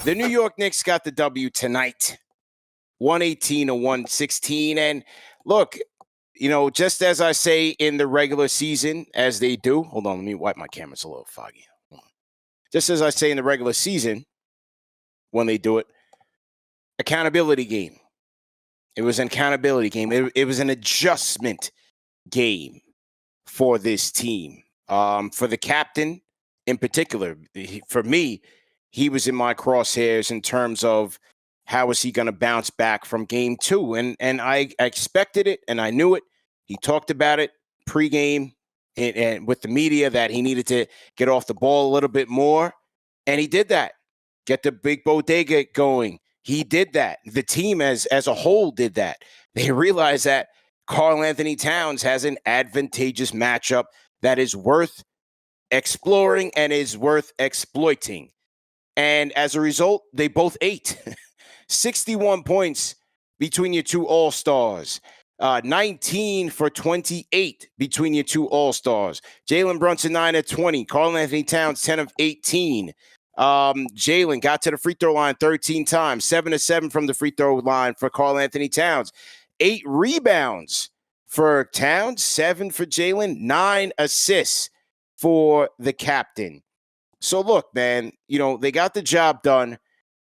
The New York Knicks got the W tonight, 118-116. And look, just as I say in the regular season, as they do. Hold on, let me wipe my camera. It's a little foggy. Just as I say in the regular season, when they do it, accountability game. It was an accountability game. It was an adjustment game for this team. For the captain in particular, for me, he was in my crosshairs in terms of how is he going to bounce back from game two. And I expected it and I knew it. He talked about it pregame and with the media that he needed to get off the ball a little bit more. And he did that. Get the big bodega going. He did that. The team as a whole did that. They realized that Karl-Anthony Towns has an advantageous matchup that is worth exploring and is worth exploiting. And as a result, they both ate 61 points between your two all-stars, 19 for 28 between your two all-stars. Jalen Brunson, 9 of 20. Karl-Anthony Towns, 10 of 18. Jalen got to the free throw line 13 times, 7 of 7 from the free throw line for Karl-Anthony Towns. 8 rebounds for Towns, 7 for Jalen, 9 assists for the captain. So look, man, they got the job done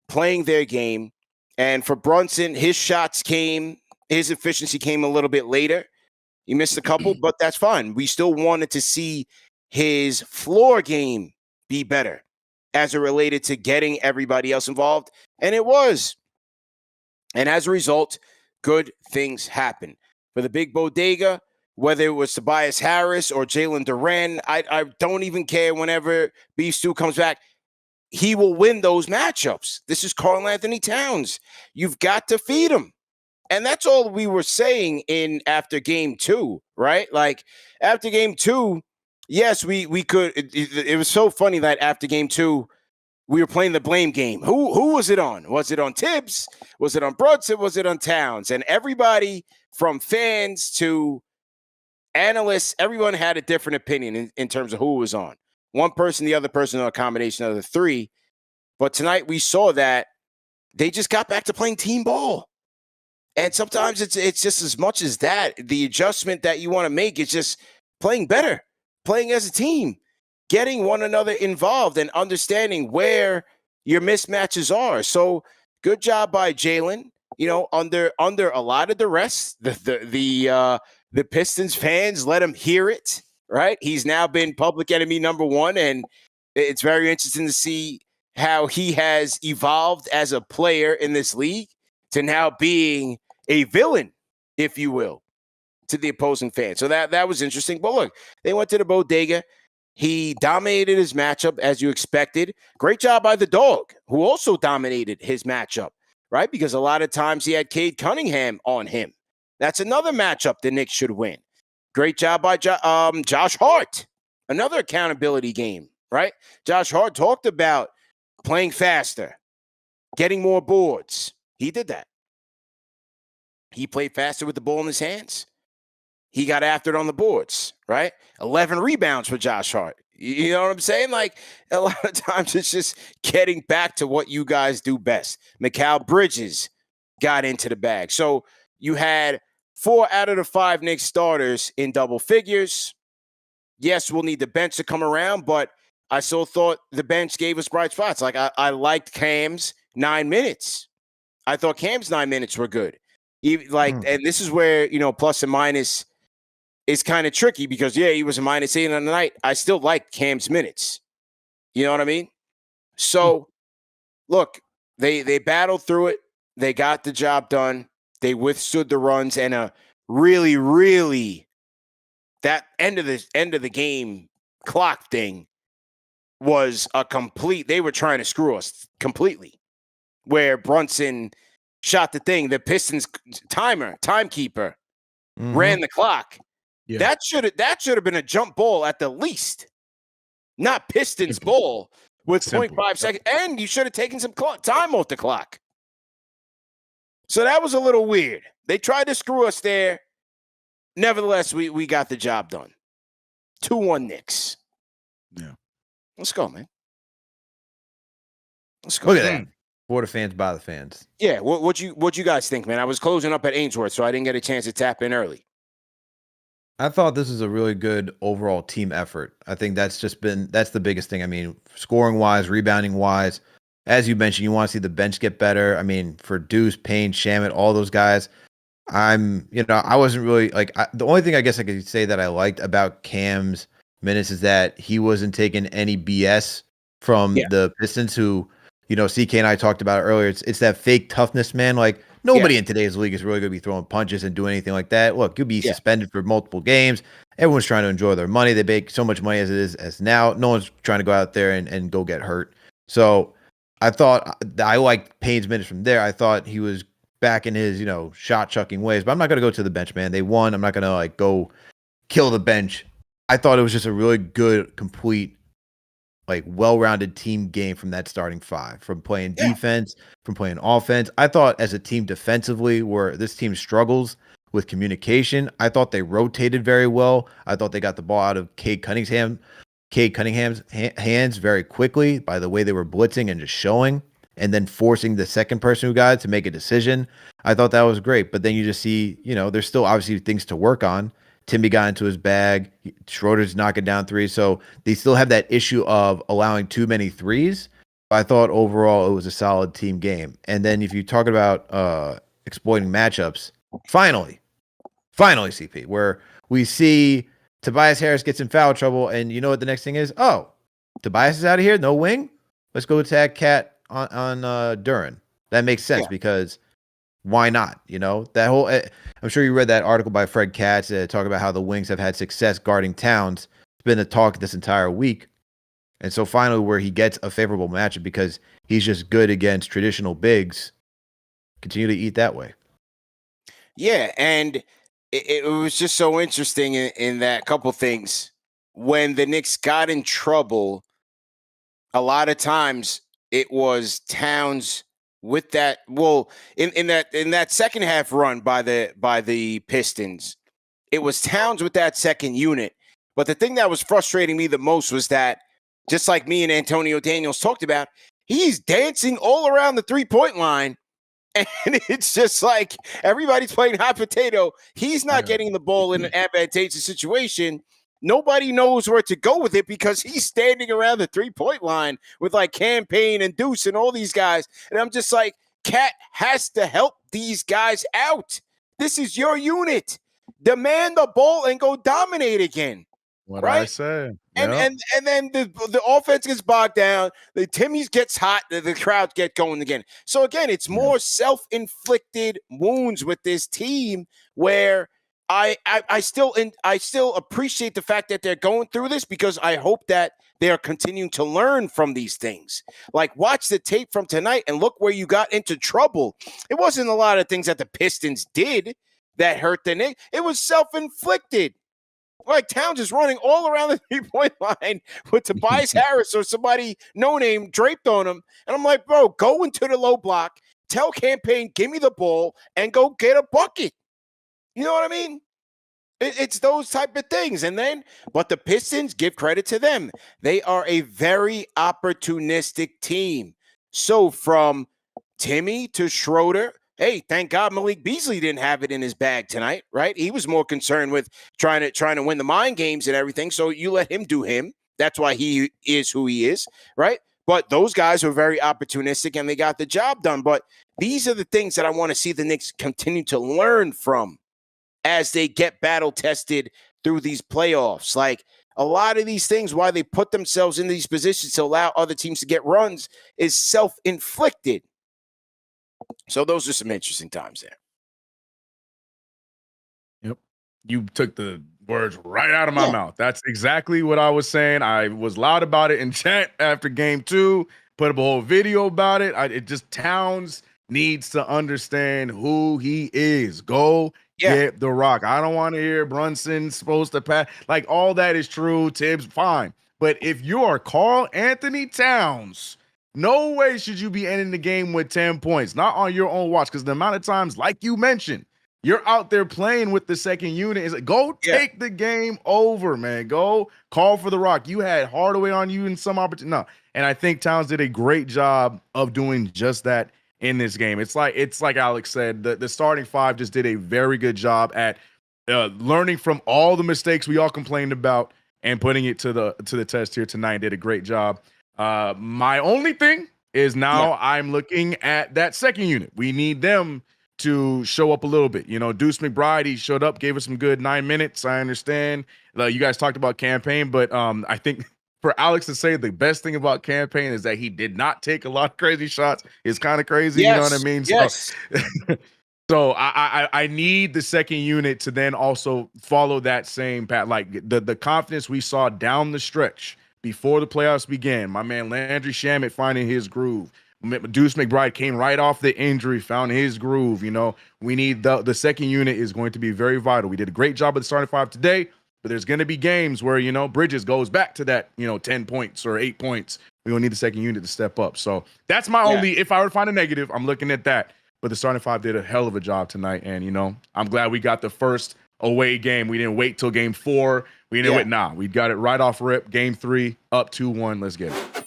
playing their game. And for Brunson, his efficiency came a little bit later. He missed a couple, but that's fine. We still wanted to see his floor game be better as it related to getting everybody else involved. And it was. And as a result, good things happen. For the big bodega, whether it was Tobias Harris or Jalen Duren, I don't even care whenever Beef Stew comes back. He will win those matchups. This is Karl-Anthony Towns. You've got to feed him. And that's all we were saying after game two, right? Like after game two, yes, we could. It was so funny that after game two, we were playing the blame game. Who was it on? Was it on Tibbs? Was it on Brunson? Was it on Towns? And everybody from fans to analysts, everyone had a different opinion in terms of who was on. One person, the other person, or a combination of the three. But tonight we saw that they just got back to playing team ball. And sometimes it's just as much as that. The adjustment that you want to make is just playing better, playing as a team, getting one another involved and understanding where your mismatches are. So good job by Jalen. Under a lot of duress, the Pistons fans let him hear it, right? He's now been public enemy number one, and it's very interesting to see how he has evolved as a player in this league to now being a villain, if you will, to the opposing fans. So that was interesting. But look, they went to the bodega. He dominated his matchup as you expected. Great job by the dog, who also dominated his matchup, right? Because a lot of times he had Cade Cunningham on him. That's another matchup the Knicks should win. Great job by Josh Hart. Another accountability game, right? Josh Hart talked about playing faster, getting more boards. He did that. He played faster with the ball in his hands. He got after it on the boards, right? 11 rebounds for Josh Hart. You know what I'm saying? Like, a lot of times it's just getting back to what you guys do best. Mikal Bridges got into the bag. So you had 4 out of the 5 Knicks starters in double figures. Yes, we'll need the bench to come around, but I still thought the bench gave us bright spots. Like, I liked Cam's 9 minutes. I thought Cam's 9 minutes were good. And this is where, plus and minus is kind of tricky because, yeah, he was a -8 on the night. I still like Cam's minutes. You know what I mean? So, look, they battled through it. They got the job done. They withstood the runs, and a really, really that end of the game clock thing was a complete. They were trying to screw us completely. Where Brunson shot the thing, the Pistons timekeeper ran the clock. Yeah. That should have been a jump ball at the least, not Pistons ball with 0.5 seconds. And you should have taken some time off the clock. So that was a little weird. They tried to screw us there. Nevertheless, we got the job done. 2-1 Knicks. Yeah. Let's go, man. Let's go. Look at that. For the fans, by the fans. Yeah, what you guys think, man? I was closing up at Ainsworth, so I didn't get a chance to tap in early. I thought this was a really good overall team effort. I think that's the biggest thing. I mean, scoring wise, rebounding wise, as you mentioned, you want to see the bench get better. I mean, for Deuce, Payne, Shamet, all those guys, I wasn't really the only thing I guess I could say that I liked about Cam's minutes is that he wasn't taking any BS from Yeah. the Pistons who, CK and I talked about it earlier. It's that fake toughness, man. Like nobody in today's league is really going to be throwing punches and doing anything like that. Look, you'll be suspended for multiple games. Everyone's trying to enjoy their money. They make so much money as it is as now. No one's trying to go out there and go get hurt. So I thought I liked Payne's minutes from there. I thought he was back in his, shot chucking ways. But I'm not going to go to the bench, man. They won. I'm not going to go kill the bench. I thought it was just a really good, complete, well-rounded team game from that starting five, from playing defense, from playing offense. I thought as a team defensively, where this team struggles with communication, I thought they rotated very well. I thought they got the ball out of Cade Cunningham's hands very quickly by the way they were blitzing and just showing, and then forcing the second person who got it to make a decision. I thought that was great. But then you just see, there's still obviously things to work on. Timmy got into his bag. Schroeder's knocking down threes. So they still have that issue of allowing too many threes. But I thought overall it was a solid team game. And then if you talk about exploiting matchups, finally, CP, where we see Tobias Harris gets in foul trouble, and you know what the next thing is? Oh, Tobias is out of here, no wing? Let's go attack Cat on Duren. That makes sense because why not? That whole I'm sure you read that article by Fred Katz talking about how the Wings have had success guarding Towns. It's been a talk this entire week. And so finally where he gets a favorable matchup because he's just good against traditional bigs, continue to eat that way. Yeah, and it was just so interesting in that couple things. When the Knicks got in trouble, a lot of times it was Towns with that. Well, in that second half run by the Pistons, it was Towns with that second unit. But the thing that was frustrating me the most was that, just like me and Antonio Daniels talked about, he's dancing all around the 3-point line. And it's just like everybody's playing hot potato. He's not getting the ball in an advantageous situation. Nobody knows where to go with it because he's standing around the 3-point line with Cam Payne and Deuce and all these guys. And I'm just like, Cat has to help these guys out. This is your unit. Demand the ball and go dominate again. What I say. And then the offense gets bogged down. The Timmy's gets hot. The crowd get going again. So again, it's more self-inflicted wounds with this team where I still appreciate the fact that they're going through this because I hope that they are continuing to learn from these things. Watch the tape from tonight and look where you got into trouble. It wasn't a lot of things that the Pistons did that hurt the Knicks. It was self-inflicted. Towns is running all around the 3-point line with Tobias Harris or somebody no-name draped on him. And I'm like, bro, go into the low block, tell Cam Payne, give me the ball, and go get a bucket. You know what I mean? It's those type of things. But the Pistons, give credit to them. They are a very opportunistic team. So from Timmy to Schroeder, hey, thank God Malik Beasley didn't have it in his bag tonight, right? He was more concerned with trying to win the mind games and everything. So you let him do him. That's why he is who he is, right? But those guys were very opportunistic and they got the job done. But these are the things that I want to see the Knicks continue to learn from as they get battle tested through these playoffs. A lot of these things, why they put themselves in these positions to allow other teams to get runs, is self-inflicted. So those are some interesting times there. Yep. You took the words right out of my mouth. That's exactly what I was saying. I was loud about it in chat after game 2, put up a whole video about it. It just Towns needs to understand who he is. Go get the rock. I don't want to hear Brunson's supposed to pass. All that is true. Tibbs, fine. But if you are Karl-Anthony Towns, no way should you be ending the game with 10 points, not on your own watch, because the amount of times, like you mentioned, You're out there playing with the second unit. It's like, go take the game over, man. Go call for the rock. You had Hardaway on you in some opportunity. No. And I think Towns did a great job of doing just that in this game. It's like Alex said, the starting five just did a very good job at learning from all the mistakes we all complained about and putting it to the test here tonight. Did a great job. My only thing is now I'm looking at that second unit. We need them to show up a little bit. Deuce McBride, he showed up, gave us some good 9 minutes. I understand. You guys talked about campaign, but I think for Alex to say the best thing about campaign is that he did not take a lot of crazy shots is kind of crazy. You know what I mean? Yes. So I need the second unit to then also follow that same path. Like the confidence we saw down the stretch before the playoffs began. My man Landry Shamet finding his groove. Deuce McBride came right off the injury, found his groove. We need the second unit is going to be very vital. We did a great job with the starting five today, but there's going to be games where, Bridges goes back to that, 10 points or 8 points. We're going to need the second unit to step up. So that's my only, if I were to find a negative, I'm looking at that. But the starting five did a hell of a job tonight. And, I'm glad we got the first away game. We didn't wait till game 4. We didn't wait. Nah, we got it right off rip. Game 3, up 2-1. Let's get it.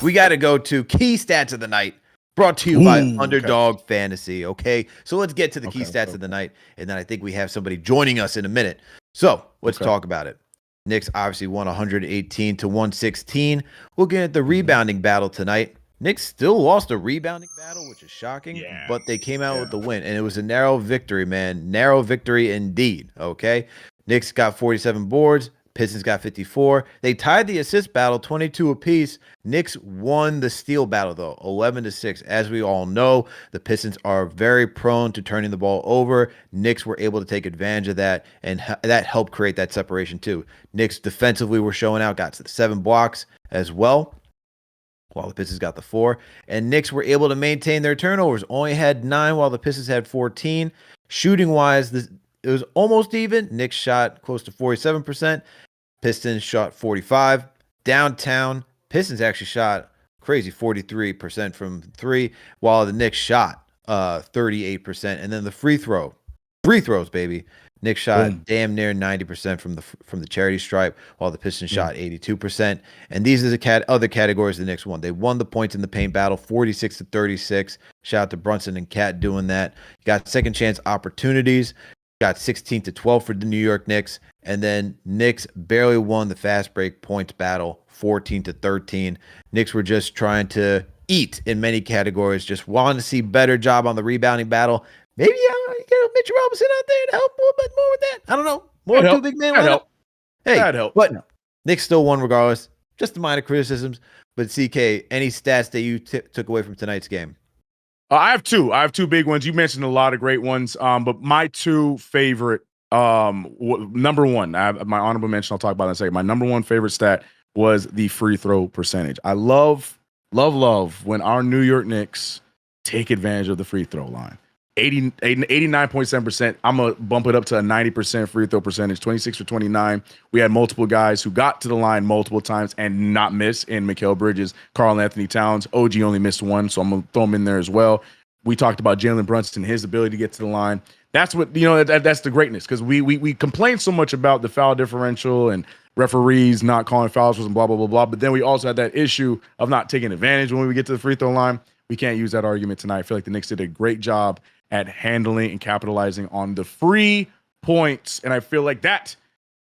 We got to go to key stats of the night, brought to you by Underdog Fantasy. Okay, so let's get to the key stats of the night, and then I think we have somebody joining us in a minute. So let's talk about it. Knicks obviously won 118 to 116. We'll get at the rebounding battle tonight. Knicks still lost a rebounding battle, which is shocking, but they came out with the win, and it was a narrow victory, man. Narrow victory indeed. Okay, Knicks got 47 boards. Pistons got 54. They tied the assist battle 22 apiece. Knicks won the steal battle, though, 11-6. As we all know, the Pistons are very prone to turning the ball over. Knicks were able to take advantage of that, and that helped create that separation, too. Knicks defensively were showing out, got 7 blocks as well, while the Pistons got the 4. And Knicks were able to maintain their turnovers, only had 9 while the Pistons had 14. Shooting-wise, it was almost even. Knicks shot close to 47%. Pistons shot 45%. Downtown, Pistons actually shot crazy 43% from 3, while the Knicks shot 38%. And then the free throws, baby. Knicks shot damn near 90% from the charity stripe, while the Pistons shot 82%. And these are the other categories the Knicks won. They won the points in the paint battle, 46-36. Shout out to Brunson and Cat doing that. You got second chance opportunities. Got 16-12 for the New York Knicks, and then Knicks barely won the fast break points battle, 14-13. Knicks were just trying to eat in many categories, just wanting to see better job on the rebounding battle. Maybe you get Mitchell Robinson out there to help a little bit more with that. I don't know. More two big men. That'd help. Hey, that'd help. But Knicks still won regardless. Just the minor criticisms. But CK, any stats that you took away from tonight's game? I have two big ones. You mentioned a lot of great ones, but my two favorite, number one, I have my honorable mention, I'll talk about in a second. My number one favorite stat was the free throw percentage. I love when our New York Knicks take advantage of the free throw line. 89.7%. I'm going to bump it up to a 90% free throw percentage, 26 for 29. We had multiple guys who got to the line multiple times and not miss in Mikal Bridges, Karl-Anthony Towns. OG only missed 1, so I'm going to throw him in there as well. We talked about Jalen Brunson, his ability to get to the line. That's what, that's the greatness, because we complain so much about the foul differential and referees not calling fouls and blah, blah, blah, blah. But then we also had that issue of not taking advantage when we get to the free throw line. We can't use that argument tonight. I feel like the Knicks did a great job at handling and capitalizing on the free points. And I feel like that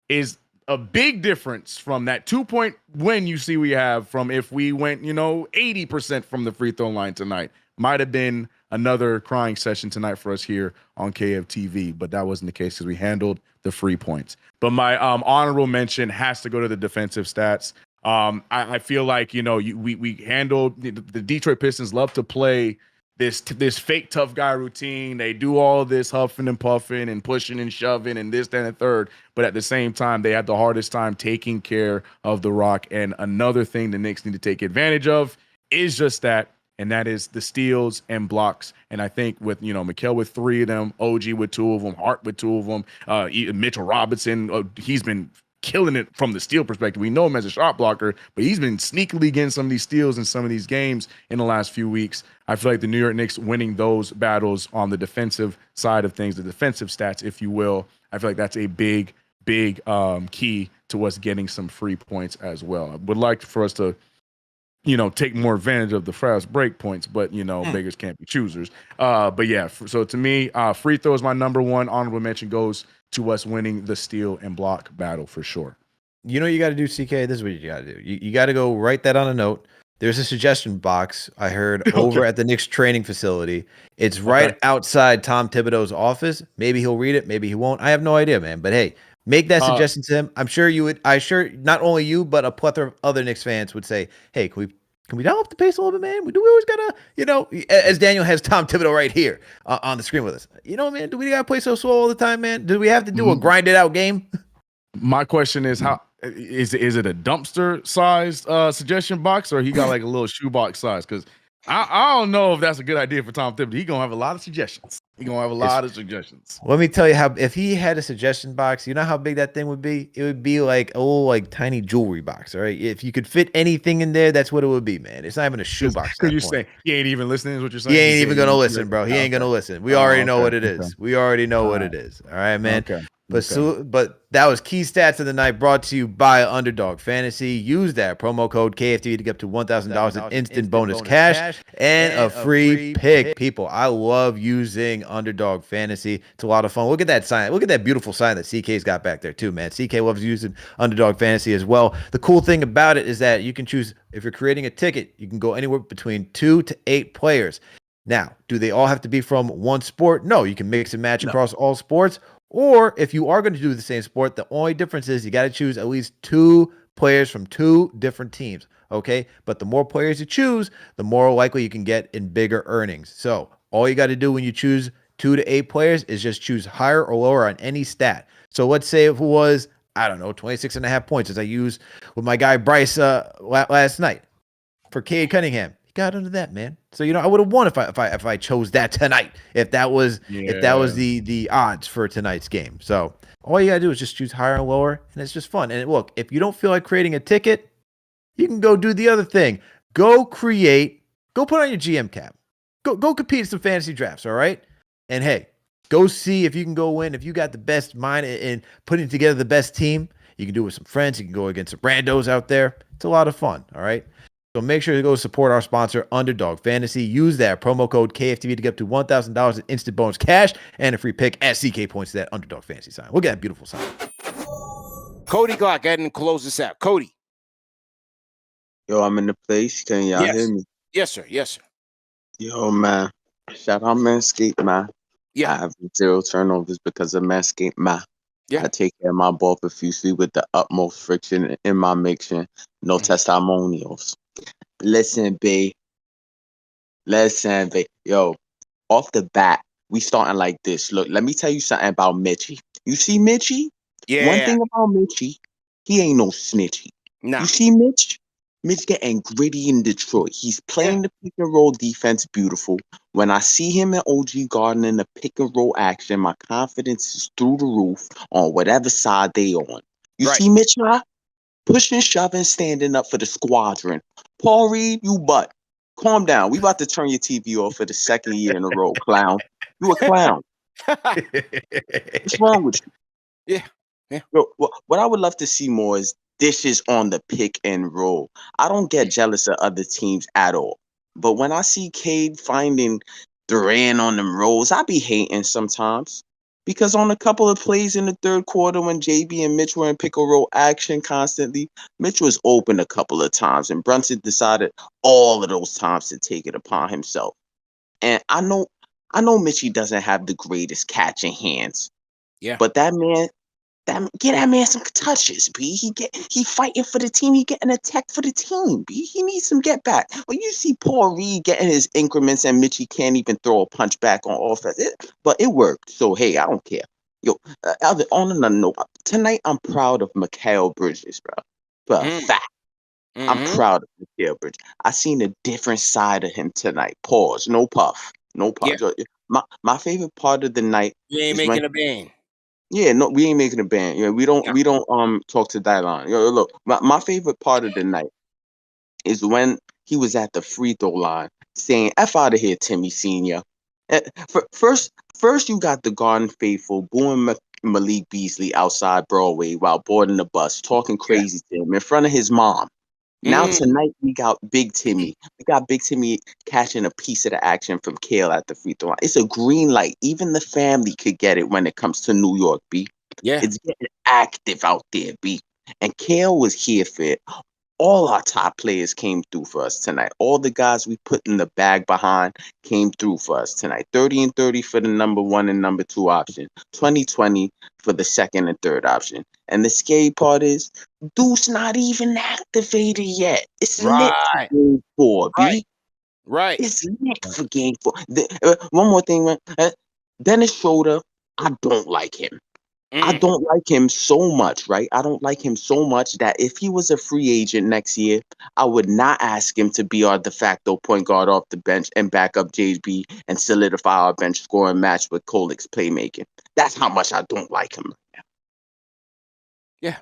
is a big difference from that 2-point win you see we have from if we went, 80% from the free throw line tonight. Might have been another crying session tonight for us here on KFTV, but that wasn't the case because we handled the free points. But my honorable mention has to go to the defensive stats. I feel like, we handled the Detroit Pistons love to play this fake tough guy routine. They do all this huffing and puffing and pushing and shoving and this, that, and the third. But at the same time, they had the hardest time taking care of the rock. And another thing the Knicks need to take advantage of is just that, and that is the steals and blocks. And I think with, Mikal with 3 of them, OG with 2 of them, Hart with 2 of them, Mitchell Robinson, he's been killing it from the steal perspective. We know him as a shot blocker, but he's been sneakily getting some of these steals in some of these games in the last few weeks. I feel like the New York Knicks winning those battles on the defensive side of things, the defensive stats, if you will, I feel like that's a big key to us getting some free points as well. I would like for us to, take more advantage of the fast break points, but beggars can't be choosers. But yeah, so to me, free throw is my number one. Honorable mention goes to us winning the steal and block battle for sure. You know what you got to do, CK? This is what you got to do. You got to go write that on a note. There's a suggestion box I heard over at the Knicks training facility. It's right outside Tom Thibodeau's office. Maybe he'll read it. Maybe he won't. I have no idea, man. But hey, make that suggestion to him. I'm sure you would. Not only you, but a plethora of other Knicks fans would say, hey, can we dial up the pace a little bit, man? Do we always gotta, as Daniel has Tom Thibodeau right here on the screen with us. Man, do we gotta play so slow all the time, man? Do we have to do a grinded out game? My question is, how is it a dumpster sized suggestion box, or he got like a little shoebox size? Because I don't know if that's a good idea for Tom Thibodeau. He's gonna have a lot of suggestions. Let me tell you how, if he had a suggestion box, you know how big that thing would be? It would be like a little tiny jewelry box, all right? If you could fit anything in there, that's what it would be, man. It's not even a shoebox. Because you're saying he ain't even listening, is what you're saying? He ain't even gonna listen, bro. He ain't gonna listen. We already know what it is. We already know what it is. All right, man. But that was key stats of the night, brought to you by Underdog Fantasy. Use that promo code KFTV to get up to $1,000 in instant bonus cash and a free pick. People, I love using Underdog Fantasy. It's a lot of fun. Look at that sign. Look at that beautiful sign that CK's got back there too, man. CK loves using Underdog Fantasy as well. The cool thing about it is that you can choose, if you're creating a ticket, you can go anywhere between 2 to 8 players. Now, do they all have to be from one sport? No, you can mix and match across all sports. Or if you are going to do the same sport, the only difference is you got to choose at least 2 players from 2 different teams. Okay. But the more players you choose, the more likely you can get in bigger earnings. So all you got to do when you choose 2 to 8 players is just choose higher or lower on any stat. So let's say if it was, 26.5 points, as I used with my guy Bryce last night for Cade Cunningham. Got under that, man. So I would have won if I chose that tonight. If that was the odds for tonight's game. So all you gotta do is just choose higher and lower, and it's just fun. And look, if you don't feel like creating a ticket, you can go do the other thing. Go put on your GM cap. Go compete in some fantasy drafts. All right. And hey, go see if you can go win. If you got the best mind in putting together the best team, you can do it with some friends. You can go against some randos out there. It's a lot of fun. All right. So make sure to go support our sponsor, Underdog Fantasy. Use that promo code KFTV to get up to $1,000 in instant bonus cash and a free pick as CK points to that Underdog Fantasy sign. Look at that beautiful sign. Cody Glock, go ahead and close this out. Cody. Yo, I'm in the place. Can y'all hear me? Yes, sir. Yes, sir. Yo, man. Shout out Manscaped, man. Yeah. I have 0 turnovers because of Manscaped, man. Yeah. I take care of my ball profusely with the utmost friction in my mixture. No testimonials. Listen, babe. Yo, off the bat, we starting like this. Look, let me tell you something about Mitchie. You see Mitchie? Yeah. One thing about Mitchie, he ain't no snitchy. Nah. You see Mitch? Mitch getting gritty in Detroit. He's playing the pick and roll defense beautiful. When I see him and OG Garden in the pick and roll action, my confidence is through the roof on whatever side they on. You see Mitch, pushing, shoving, standing up for the squadron. Paul Reed, you butt. Calm down. We about to turn your TV off for the 2nd year in a row, clown. You a clown. What's wrong with you? Yeah. Yo, what I would love to see more is dishes on the pick and roll. I don't get jealous of other teams at all. But when I see Cade finding Durant on them rolls, I be hating sometimes. Because on a couple of plays in the 3rd quarter when JB and Mitch were in pick and roll action constantly, Mitch was open a couple of times and Brunson decided all of those times to take it upon himself. And I know Mitchie doesn't have the greatest catching hands. Yeah. But that man, get that man some touches, B. He fighting for the team. He getting a tech for the team, B. He needs some get back. When you see Paul Reed getting his increments and Mitchie can't even throw a punch back on offense, but it worked. So hey, I don't care. Yo, on another note, tonight I'm proud of Mikal Bridges, bro. For a fact, I'm proud of Mikal Bridges. I seen a different side of him tonight. Pause. No puff. No puff. Yeah. My favorite part of the night. You ain't making a bang. Yeah, no, we ain't making a band. Yeah, we don't talk to Dylan. Yo, look, my favorite part of the night is when he was at the free throw line saying, F out of here, Timmy Sr. First you got the Garden Faithful booing Malik Beasley outside Broadway while boarding the bus, talking crazy to him in front of his mom. Now tonight we got Big Timmy. We got Big Timmy catching a piece of the action from Kale at the free throw line. It's a green light. Even the family could get it when it comes to New York, B. Yeah. It's getting active out there, B. And Kale was here for it. All our top players came through for us tonight. All the guys we put in the bag behind came through for us tonight. 30 and 30 for the number 1 and number 2 option. 20-20 for the second and third option. And the scary part is, Deuce not even activated yet. It's lit for game 4, B. Right. It's lit for game 4. One more thing, man. Dennis Schroeder, I don't like him. I don't like him so much, right? I don't like him so much that if he was a free agent next year, I would not ask him to be our de facto point guard off the bench and back up JB and solidify our bench scoring match with Kolik's playmaking. That's how much I don't like him. Yeah.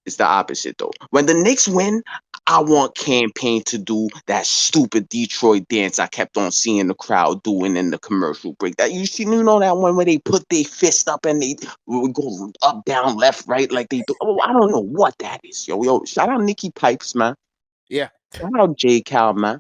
It's the opposite, though. When the Knicks win, I want Campaign to do that stupid Detroit dance I kept on seeing the crowd doing in the commercial break. That you know that one where they put their fist up and they would go up, down, left, right, like they do. Oh, I don't know what that is, yo. Shout out Nikki Pipes, man. Yeah. Shout out J Cal, man.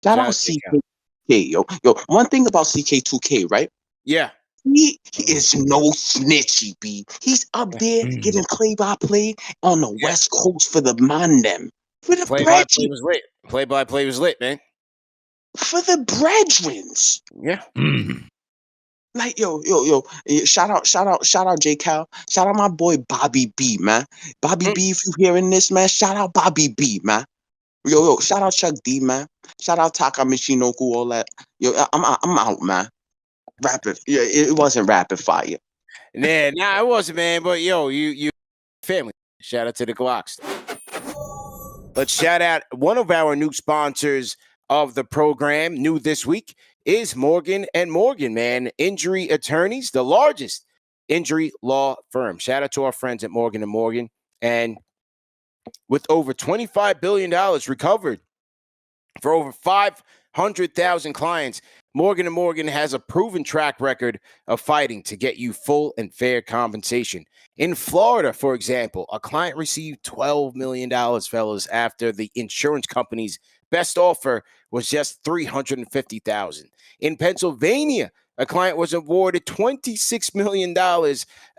Shout out CK2K, yo. One thing about CK2K, right? Yeah. He is no snitchy, B. He's up there getting play-by-play on the West Coast for the man them. For the play-by-play was lit. Play-by-play was lit, man. For the brethrens. Yeah. Like, yo, shout out J Cal. Shout out my boy Bobby B, man. Bobby B, if you hearing this, man, shout out Bobby B, man. Yo, shout out Chuck D, man. Shout out Taka Michinoku, all that. Yo, I'm out, man. Rapid, yeah, it wasn't rapid fire. Nah, it wasn't, man. But yo, you family. Shout out to the Glocks. Let's shout out one of our new sponsors of the program. New this week is Morgan and Morgan, man. Injury attorneys, the largest injury law firm. Shout out to our friends at Morgan and Morgan. And with over $25 billion recovered for over 500,000 clients, Morgan & Morgan has a proven track record of fighting to get you full and fair compensation. In Florida, for example, a client received $12 million, fellas, after the insurance company's best offer was just $350,000. In Pennsylvania, a client was awarded $26 million,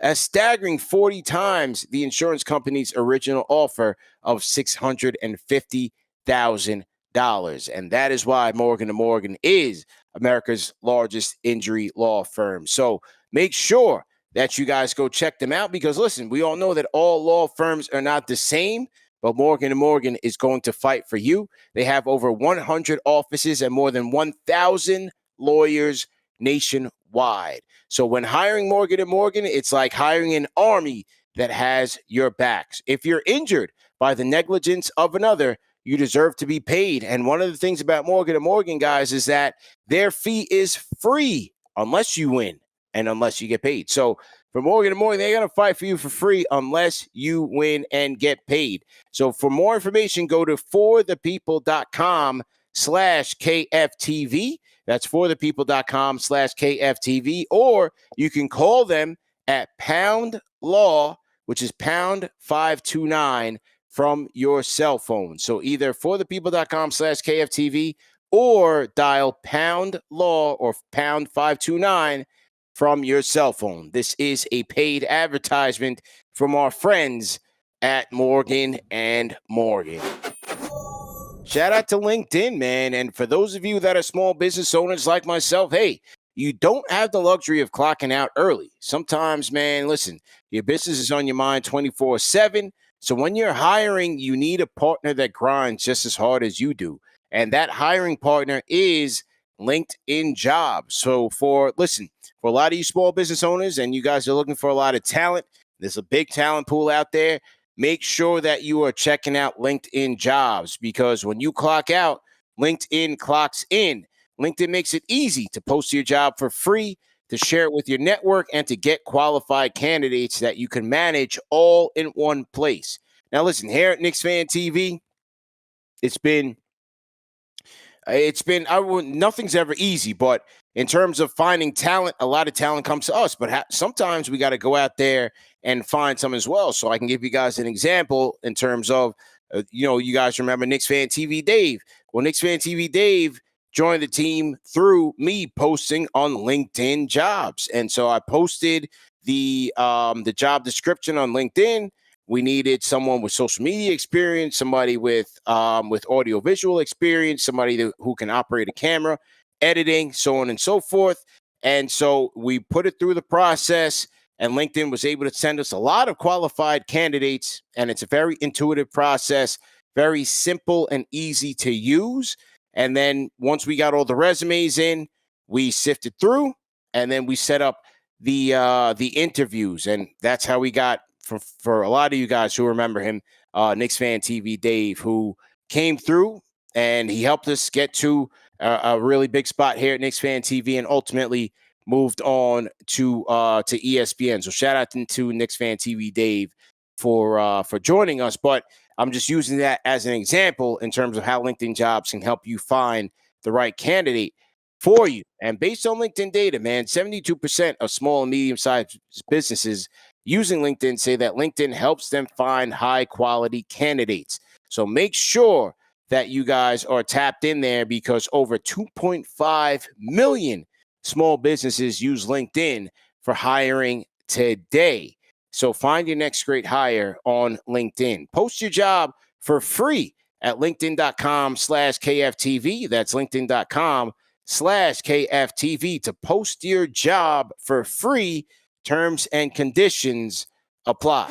a staggering 40 times the insurance company's original offer of $650,000. And that is why Morgan & Morgan is America's largest injury law firm. So make sure that you guys go check them out because, listen, we all know that all law firms are not the same, but Morgan & Morgan is going to fight for you. They have over 100 offices and more than 1,000 lawyers nationwide. So when hiring Morgan & Morgan, it's like hiring an army that has your backs. If you're injured by the negligence of another, you deserve to be paid. And one of the things about Morgan & Morgan, guys, is that their fee is free unless you win and unless you get paid. So for Morgan & Morgan, they're going to fight for you for free unless you win and get paid. So for more information, go to forthepeople.com/KFTV. That's forthepeople.com/KFTV. Or you can call them at Pound Law, which is pound 529 from your cell phone. So either forthepeople.com/KFTV or dial Pound Law or pound 529 from your cell phone. This is a paid advertisement from our friends at Morgan and Morgan. Shout out to LinkedIn, man. And for those of you that are small business owners like myself, hey, you don't have the luxury of clocking out early. Sometimes, man, listen, your business is on your mind 24/7. So when you're hiring, you need a partner that grinds just as hard as you do. And that hiring partner is LinkedIn Jobs. So for a lot of you small business owners and you guys are looking for a lot of talent, there's a big talent pool out there. Make sure that you are checking out LinkedIn Jobs because when you clock out, LinkedIn clocks in. LinkedIn makes it easy to post your job for free, to share it with your network, and to get qualified candidates that you can manage all in one place. Now, listen, here at KnicksFanTV, nothing's ever easy, but in terms of finding talent, a lot of talent comes to us, but sometimes we got to go out there and find some as well. So I can give you guys an example in terms of, you guys remember KnicksFanTV Dave. Well, KnicksFanTV Dave joined the team through me posting on LinkedIn Jobs. And so I posted the job description on LinkedIn. We needed someone with social media experience, somebody with audio-visual experience, somebody who can operate a camera, editing, so on and so forth. And so we put it through the process, and LinkedIn was able to send us a lot of qualified candidates. And it's a very intuitive process, very simple and easy to use. And then once we got all the resumes in, we sifted through, and then we set up the interviews. And that's how we got, for a lot of you guys who remember him, KnicksFanTV Dave, who came through and he helped us get to a really big spot here at KnicksFanTV, and ultimately moved on to ESPN. So shout out to KnicksFanTV Dave for joining us. But I'm just using that as an example in terms of how LinkedIn Jobs can help you find the right candidate for you. And based on LinkedIn data, man, 72% of small and medium-sized businesses using LinkedIn say that LinkedIn helps them find high-quality candidates. So make sure that you guys are tapped in there, because over 2.5 million small businesses use LinkedIn for hiring today. So find your next great hire on LinkedIn. Post your job for free at linkedin.com/KFTV. That's linkedin.com/KFTV to post your job for free. Terms and conditions apply.